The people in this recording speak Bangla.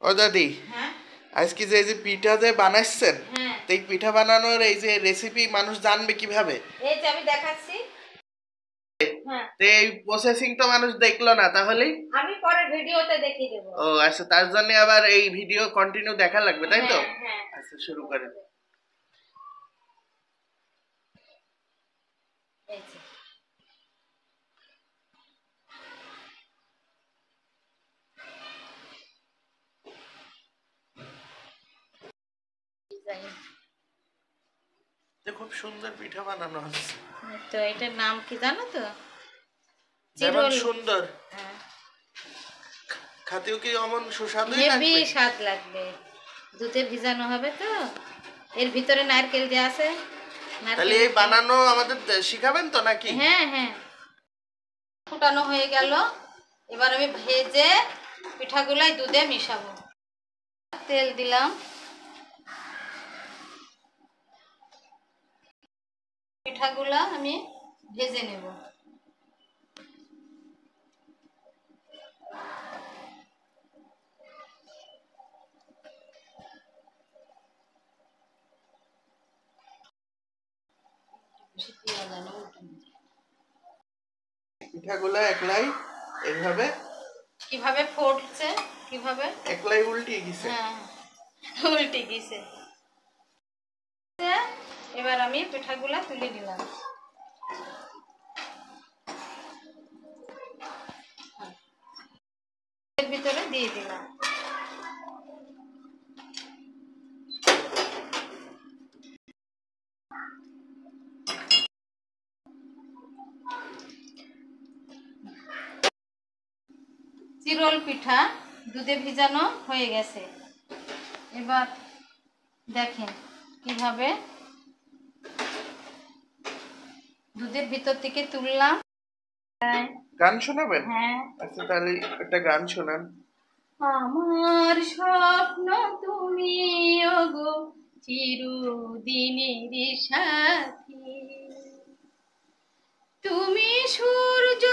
ও দাদি, হ্যাঁ আজকে যে যে পিঠা যে বানাচ্ছেন, হ্যাঁ তো এই পিঠা বানানোর এই যে রেসিপি মানুষ জানবে কিভাবে? এই যে আমি দেখাচ্ছি। হ্যাঁ তো এই প্রসেসিং তো মানুষ দেখলো না, তাহলেই আমি পরে ভিডিওতে দেখিয়ে দেব। ও আচ্ছা, তার জন্য আবার এই ভিডিও কন্টিনিউ দেখা লাগবে, তাই তো? হ্যাঁ হ্যাঁ আচ্ছা, শুরু করেন। এই যে ডিজাইন। খুব সুন্দর পিঠা বানানো হচ্ছে। তো এটার নাম কি জানো তো? যেমন চিরল। সুন্দর, হ্যাঁ খাতেও কি অমন সুস্বাদুই হেভি লাগবে? স্বাদ লাগবে। দুধে ভিজানো হবে তো, এর ভিতরে নারকেল দেওয়া আছে। তাহলে এই বানানো আমাদের শিখাবেন তো নাকি? হ্যাঁ হ্যাঁ। ফুটানো হয়ে গেল, এবার আমি ভেজে পিঠাগুলাই দুধে মিশাবো। তেল দিলাম, পিঠাগুলা আমি ভেজে নেব। পিঠাগুলা একলাই এইভাবে কিভাবে ফুটছে, কিভাবে একলাই উল্টিয়ে গেছে। হ্যাঁ উল্টে গেছে। এবার আমি পিঠাগুলা তুলে দিলাম। এর ভিতরে দিয়ে দিলাম। চিরল পিঠা দুধে ভিজানো হয়ে গেছে। এবার দেখেন কিভাবে দুধের ভিতর থেকে তুললাম। গান শোনাবেন? হ্যাঁ। আচ্ছা, তাহলে একটা গান শোনান। আমার স্বপ্ন তুমি ওগো চিরদিনের সাথী, তুমি সূর্য